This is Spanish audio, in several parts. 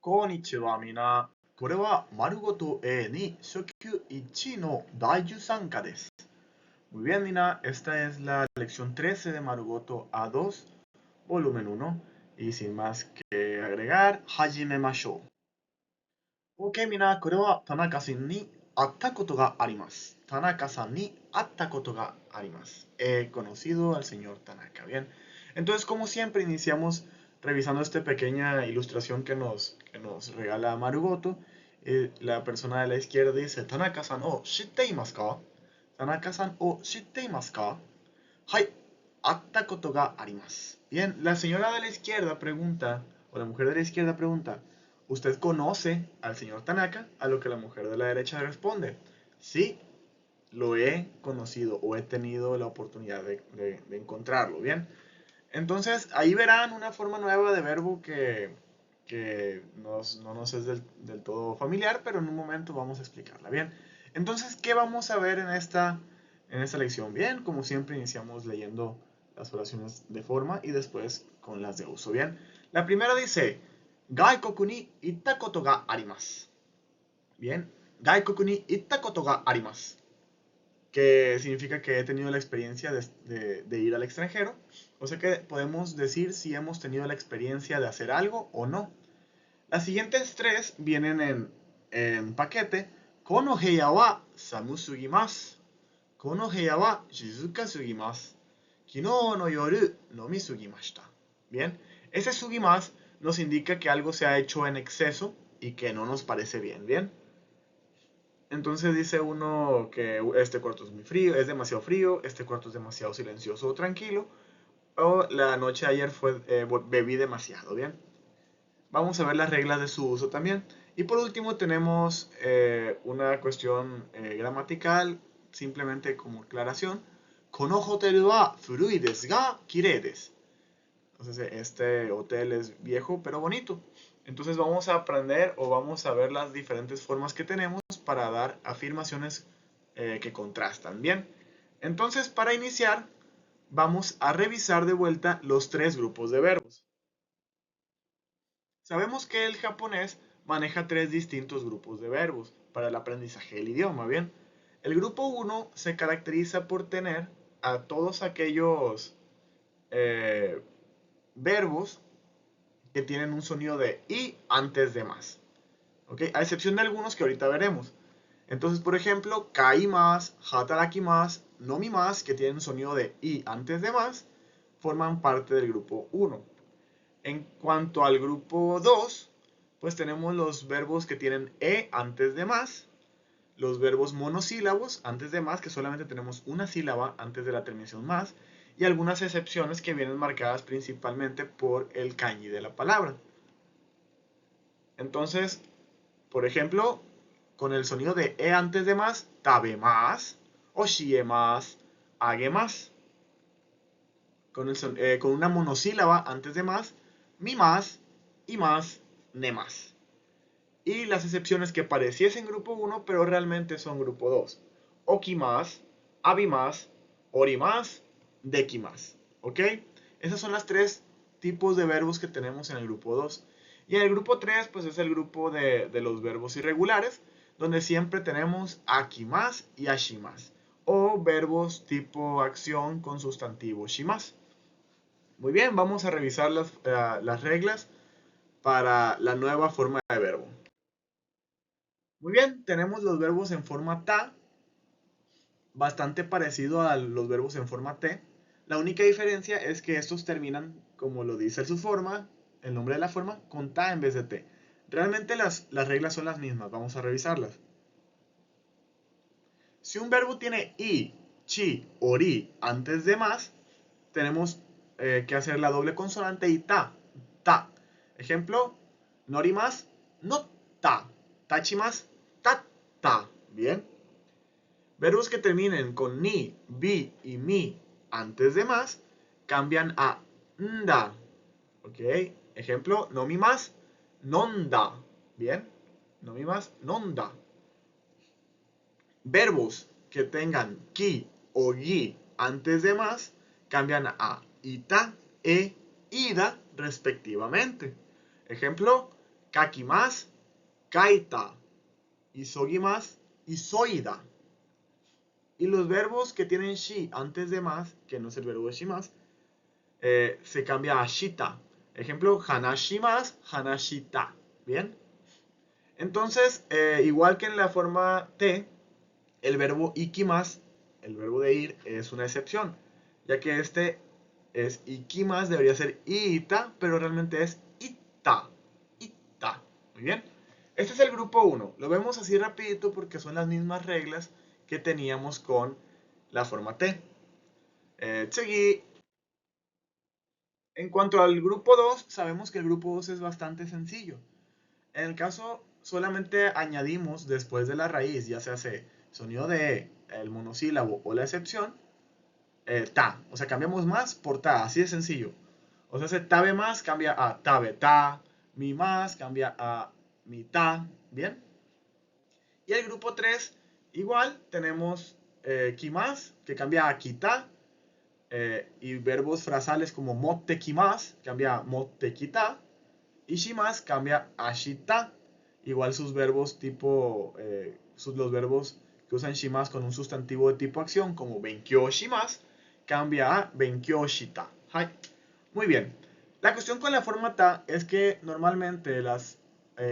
こんにちは、みな。これは丸ごと A に初級1の第13課です。Muy bien, Mina. Esta es la lección 13 de Marugoto A2, volumen 1. Y sin más que agregar, hajimemashou. Ok, Mina. これは田中さんに会ったことがあります。田中さんに会ったことがあります。He conocido al señor Tanaka. Bien. Entonces, como siempre, iniciamos revisando esta pequeña ilustración que nos regala Marugoto. La persona de la izquierda dice, Tanaka-san o shitteimasu ka? Tanaka-san o shitteimasu ka? Hai, atta koto ga arimasu. Bien, la señora de la izquierda pregunta, o la mujer de la izquierda pregunta, ¿usted conoce al señor Tanaka? A lo que la mujer de la derecha responde, sí, lo he conocido o he tenido la oportunidad de encontrarlo. Bien. Entonces, ahí verán una forma nueva de verbo que no nos es del todo familiar, pero en un momento vamos a explicarla. Bien, entonces, ¿qué vamos a ver en esta lección? Bien, como siempre, iniciamos leyendo las oraciones de forma y después con las de uso. Bien, la primera dice, Gaikoku ni itta koto ga arimasu. Bien, Gaikoku ni itta koto ga arimasu, que significa que he tenido la experiencia de ir al extranjero. O sea que podemos decir si hemos tenido la experiencia de hacer algo o no. Las siguientes tres vienen en paquete. Kono heya wa samu sugimasu. Kono heya wa shizuka sugimasu. Kino no yoru nomi sugimashita. Bien, ese sugimasu nos indica que algo se ha hecho en exceso y que no nos parece bien. Bien. Entonces dice uno que este cuarto es muy frío, es demasiado frío, este cuarto es demasiado silencioso o tranquilo, o la noche de ayer bebí demasiado. Bien, vamos a ver las reglas de su uso también. Y por último tenemos una cuestión gramatical, simplemente como aclaración. Kono hoteru wa furui desu ga kirei desu. Entonces este hotel es viejo pero bonito. Entonces vamos a aprender o vamos a ver las diferentes formas que tenemos para dar afirmaciones que contrastan. Bien, entonces para iniciar vamos a revisar de vuelta los tres grupos de verbos. Sabemos que el japonés maneja tres distintos grupos de verbos para el aprendizaje del idioma. Bien, el grupo 1 se caracteriza por tener a todos aquellos verbos que tienen un sonido de i antes de más. ¿Ok? A excepción de algunos que ahorita veremos. Entonces, por ejemplo, kaimasu, hatarakimasu, nomimasu, que tienen un sonido de i antes de más, forman parte del grupo 1. En cuanto al grupo 2, pues tenemos los verbos que tienen e antes de más, los verbos monosílabos antes de más, que solamente tenemos una sílaba antes de la terminación más, y algunas excepciones que vienen marcadas principalmente por el kanji de la palabra. Entonces, por ejemplo, con el sonido de e antes de más, tabemasu, oshiemasu, agemasu. Con una monosílaba antes de más, mimasu, imasu, nemasu. Y las excepciones que pareciesen grupo 1, pero realmente son grupo 2. Okimasu, abimasu, orimasu, dekimasu. ¿Ok? Esas son las tres tipos de verbos que tenemos en el grupo 2. Y en el grupo 3, pues es el grupo de los verbos irregulares, donde siempre tenemos akimasu y ashimasu, o verbos tipo acción con sustantivo shimasu. Muy bien, vamos a revisar las reglas para la nueva forma de verbo. Muy bien, tenemos los verbos en forma ta, bastante parecido a los verbos en forma te. La única diferencia es que estos terminan, como lo dice su forma, el nombre de la forma, con ta en vez de te. Realmente las reglas son las mismas, vamos a revisarlas. Si un verbo tiene i, chi o ri antes de más, tenemos que hacer la doble consonante y ta. Ejemplo, norimasu, no ta. Tachimasu, ta. Bien. Verbos que terminen con ni, bi y mi antes de más cambian a nda. ¿Ok? Ejemplo, nomimasu, nonda. Bien. Nomimasu, nonda. Verbos que tengan ki o gi antes de más cambian a ita e ida respectivamente. Ejemplo, kakimasu, kaita, isogimasu, isoida. Y los verbos que tienen shi antes de más, que no es el verbo de shimas, se cambia a shita. Ejemplo, hanashimasu, hanashita. ¿Bien? Entonces, igual que en la forma T, el verbo ikimasu, el verbo de ir, es una excepción, ya que este es ikimasu, debería ser ita, pero realmente es ita. Ita. Muy bien. Este es el grupo 1. Lo vemos así rapidito porque son las mismas reglas que teníamos con la forma T. Seguí. En cuanto al grupo 2, sabemos que el grupo 2 es bastante sencillo. En el caso, solamente añadimos después de la raíz, ya se hace sonido de E, el monosílabo o la excepción, ta. O sea, cambiamos más por ta, así de sencillo. O sea, se tabe más cambia a tabe ta, mi más cambia a mi ta, ¿bien? Y el grupo 3, igual, tenemos ki más, que cambia a kita, y verbos frasales como motte kimasu cambia a motte kita, y shimasu cambia a shita. Igual sus verbos tipo, los verbos que usan shimasu con un sustantivo de tipo acción como benkyou shimasu cambia a benkyou shita. Hai. Muy bien. La cuestión con la forma ta es que normalmente las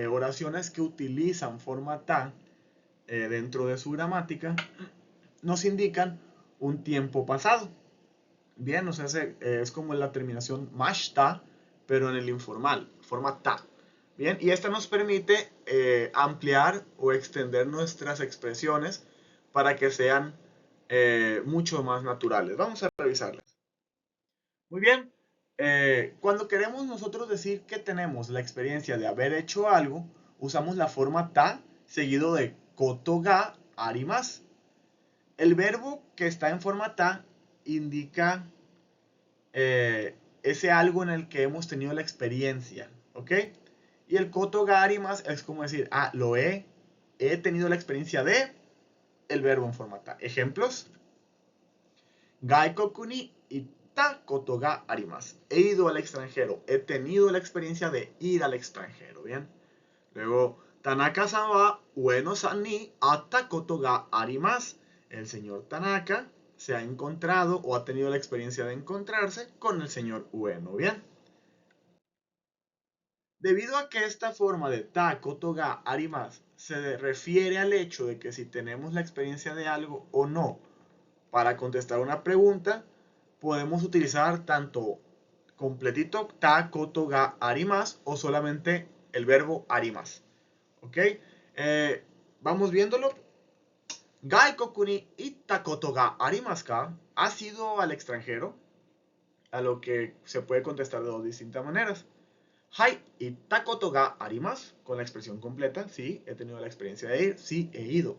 oraciones que utilizan forma ta dentro de su gramática nos indican un tiempo pasado. Bien, o sea, es como la terminación mashta, pero en el informal, forma ta. Bien, y esta nos permite ampliar o extender nuestras expresiones para que sean mucho más naturales. Vamos a revisarlas. Muy bien, cuando queremos nosotros decir que tenemos la experiencia de haber hecho algo, usamos la forma ta seguido de koto ga arimasu. El verbo que está en forma ta indica ese algo en el que hemos tenido la experiencia, ¿ok? Y el koto ga arimasu es como decir, he tenido la experiencia de el verbo en forma ta. Ejemplos: Gaikoku ni itta koto ga arimasu. He ido al extranjero, he tenido la experiencia de ir al extranjero, ¿bien? Luego, Tanaka-san wa Ueno-san ni atta koto ga arimasu. El señor Tanaka se ha encontrado o ha tenido la experiencia de encontrarse con el señor Ueno, ¿bien? Debido a que esta forma de ta koto ga arimasu se refiere al hecho de que si tenemos la experiencia de algo o no para contestar una pregunta, podemos utilizar tanto completito ta koto ga arimasu o solamente el verbo arimasu. ¿Ok? Vamos viéndolo. Gaikoku ni itta koto ga arimasu ka? ¿Has ido al extranjero? A lo que se puede contestar de dos distintas maneras. Hai, itta koto ga arimasu, con la expresión completa. Sí, he tenido la experiencia de ir. Sí, he ido.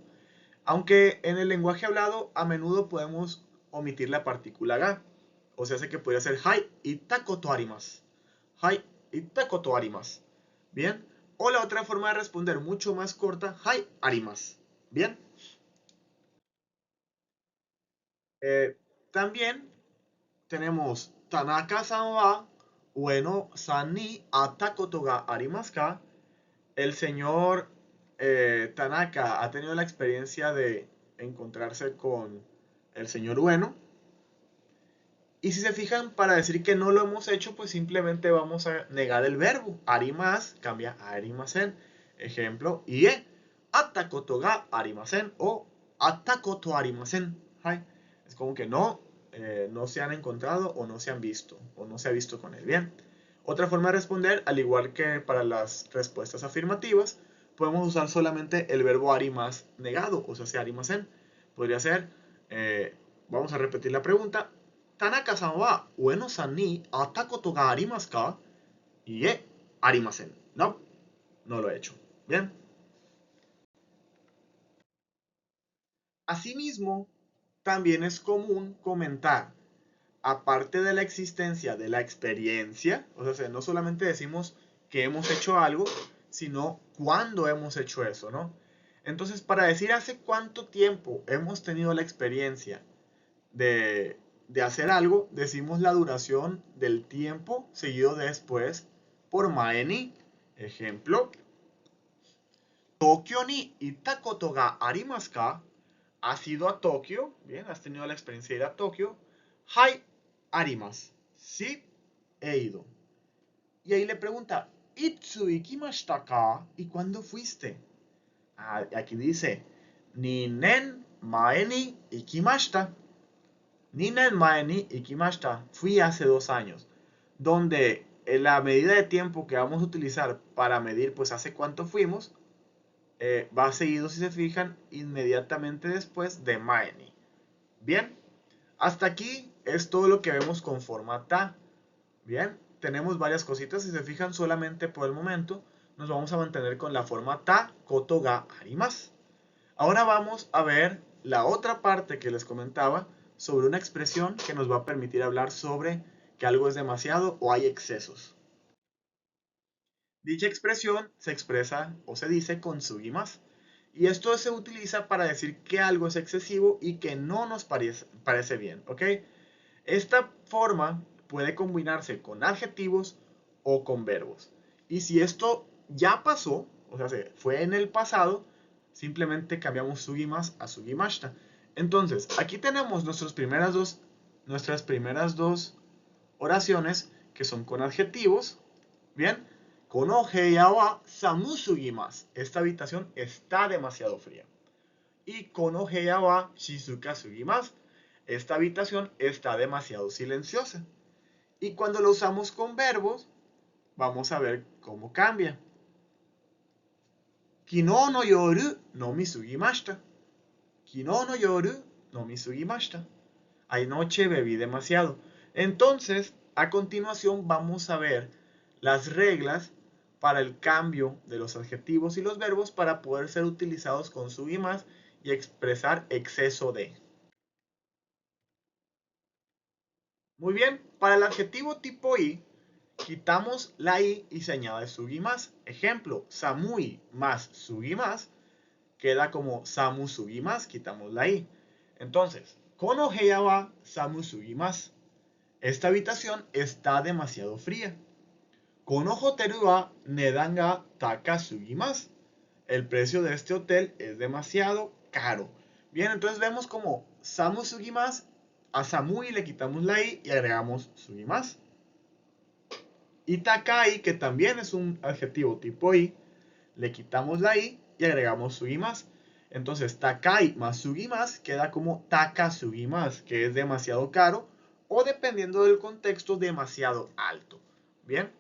Aunque en el lenguaje hablado a menudo podemos omitir la partícula ga. O sea, hace que podría ser hai, itta koto arimasu. Hai, itta koto arimasu. Bien. O la otra forma de responder mucho más corta, hai, arimasu. Bien. También tenemos Tanaka-san wa Ueno-san ni atta koto ga arimasu ka? El señor Tanaka ha tenido la experiencia de encontrarse con el señor Ueno. Y si se fijan, para decir que no lo hemos hecho, pues simplemente vamos a negar el verbo. Arimasu cambia a arimasen. Ejemplo, ie atta koto ga arimasen o atta koto arimasen. Es como que no se han encontrado o no se han visto o no se ha visto con él. Bien. Otra forma de responder, al igual que para las respuestas afirmativas, podemos usar solamente el verbo arimasu negado, o sea, arimasen. Podría ser, vamos a repetir la pregunta. Tanaka-san wa Ueno-san ni atta koto ga arimasu ka? Ie, arimasen. No, no lo he hecho. Bien. Asimismo, también es común comentar, aparte de la existencia de la experiencia, o sea, no solamente decimos que hemos hecho algo, sino cuándo hemos hecho eso, ¿no? Entonces, para decir hace cuánto tiempo hemos tenido la experiencia de hacer algo, decimos la duración del tiempo seguido después por mae ni. Ejemplo. Tokio ni itta koto ga arimasu ka? ¿Has ido a Tokio? Bien, ¿has tenido la experiencia de ir a Tokio? Hai, arimasu. Sí, he ido. Y ahí le pregunta, ¿Itsu ikimashita ka? ¿Y cuándo fuiste? Aquí dice, ni nen mae ni ikimashita. Ni nen mae ni ikimashita. Fui hace 2 años. Donde la medida de tiempo que vamos a utilizar para medir, pues hace cuánto fuimos, va seguido, si se fijan, inmediatamente después de mae ni. Bien, hasta aquí es todo lo que vemos con forma ta. Bien, tenemos varias cositas. Si se fijan, solamente por el momento nos vamos a mantener con la forma ta, koto ga arimasu. Ahora vamos a ver la otra parte que les comentaba sobre una expresión que nos va a permitir hablar sobre que algo es demasiado o hay excesos. Dicha expresión se expresa o se dice con sugimasu. Y esto se utiliza para decir que algo es excesivo y que no nos parece bien, ¿ok? Esta forma puede combinarse con adjetivos o con verbos. Y si esto ya pasó, o sea, fue en el pasado, simplemente cambiamos sugimasu a sugimashita. Entonces, aquí tenemos nuestras primeras dos oraciones que son con adjetivos. Bien, kono heya wa samu sugimasu. Esta habitación está demasiado fría. Y kono heya wa shizuka sugimasu. Esta habitación está demasiado silenciosa. Y cuando lo usamos con verbos, vamos a ver cómo cambia. Kino no yoru no misugimashita. Kino no yoru no misugimashita. Anoche bebí demasiado. Entonces, a continuación vamos a ver las reglas para el cambio de los adjetivos y los verbos para poder ser utilizados con sugimasu y expresar exceso de. Muy bien, para el adjetivo tipo i, quitamos la i y se añade sugimasu. Ejemplo, samui más sugimasu queda como samu sugimasu, quitamos la i. Entonces, kono heya wa samu sugimasu. Esta habitación está demasiado fría. Kono hoteru wa nedan ga takasugimasu. El precio de este hotel es demasiado caro. Bien, entonces vemos como samu sugimasu, a samui le quitamos la i y agregamos sugimasu. Y takai, que también es un adjetivo tipo i, le quitamos la i y agregamos sugimasu. Entonces, takai más sugimasu queda como takasugimasu, que es demasiado caro, o dependiendo del contexto, demasiado alto. Bien,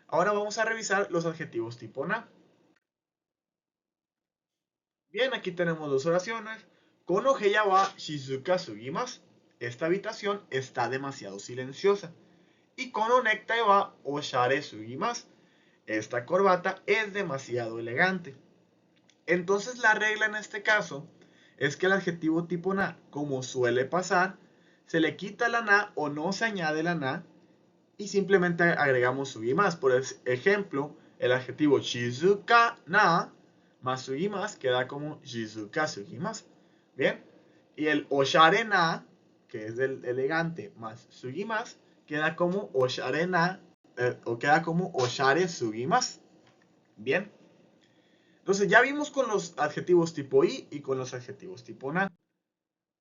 ahora vamos a revisar los adjetivos tipo na. Bien, aquí tenemos dos oraciones. Kono heya wa shizuka sugimasu. Esta habitación está demasiado silenciosa. Y kono necktie wa oshare sugimasu. Esta corbata es demasiado elegante. Entonces la regla en este caso es que el adjetivo tipo na, como suele pasar, se le quita la na o no se añade la na y simplemente agregamos sugimasu. Por ejemplo, el adjetivo shizuka na más sugimasu queda como shizuka sugimasu. Bien, y el oshare na, que es el elegante, más sugimasu, queda como oshare na, o queda como oshare sugimasu. Bien. Entonces ya vimos con los adjetivos tipo i y con los adjetivos tipo na.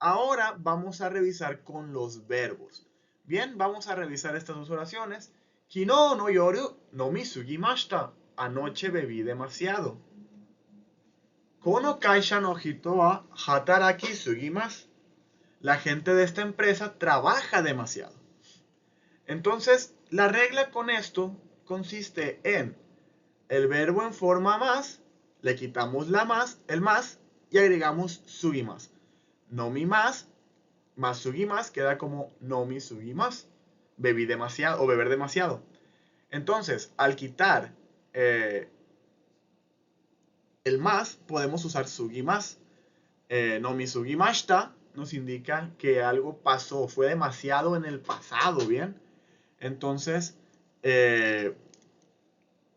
Ahora vamos a revisar con los verbos. Bien, vamos a revisar estas dos oraciones. Kino no yoru no misugimashita. Anoche bebí demasiado. Kono kaisha no hito wa hataraki sugimasu. La gente de esta empresa trabaja demasiado. Entonces, la regla con esto consiste en el verbo en forma más, le quitamos el más y agregamos sugimasu. Nomi más sugimasu queda como nomi sugimasu. Bebí demasiado o beber demasiado. Entonces, al quitar el más, podemos usar sugimasu. Nomi sugimashita nos indica que algo pasó, fue demasiado en el pasado, ¿bien? Entonces,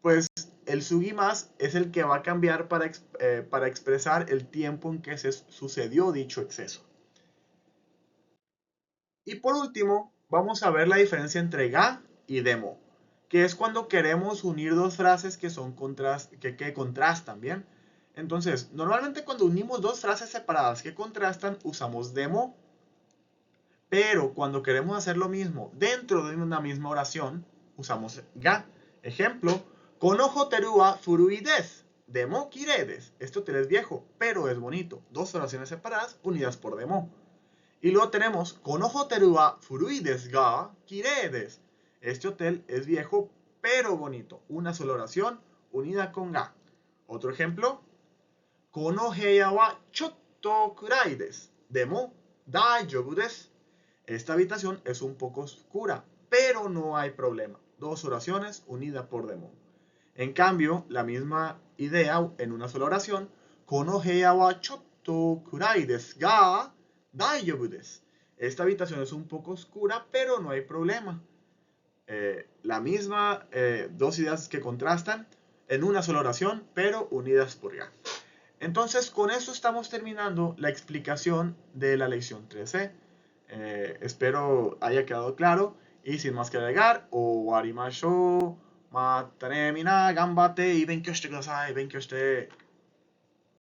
pues el sugimasu es el que va a cambiar para expresar el tiempo en que se sucedió dicho exceso. Y por último, vamos a ver la diferencia entre ga y demo, que es cuando queremos unir dos frases que contrastan, ¿bien? Entonces, normalmente cuando unimos dos frases separadas que contrastan, usamos demo, pero cuando queremos hacer lo mismo dentro de una misma oración, usamos ga. Ejemplo, konoho hoteru wa furui desu. Demo kirei desu. Este hotel es viejo, pero es bonito. Dos oraciones separadas unidas por demo. Y luego tenemos konoho hoteru wa furui desu ga kirei desu. Este hotel es viejo, pero bonito. Una sola oración unida con ga. Otro ejemplo, kono heya wa chotto kurai desu. Demo daijoubu desu. Esta habitación es un poco oscura, pero no hay problema. Dos oraciones unidas por demo. En cambio, la misma idea en una sola oración. Kono heya wa chotto kurai desu ga daijoubu desu. Esta habitación es un poco oscura, pero no hay problema. La misma, dos ideas que contrastan en una sola oración, pero unidas por ga. Entonces, con esto estamos terminando la explicación de la lección 13. Espero haya quedado claro. Y sin más que agregar, owarimashou. Mata ne, mina, ganbatte y benkyou shite kudasai. Benkyou shite.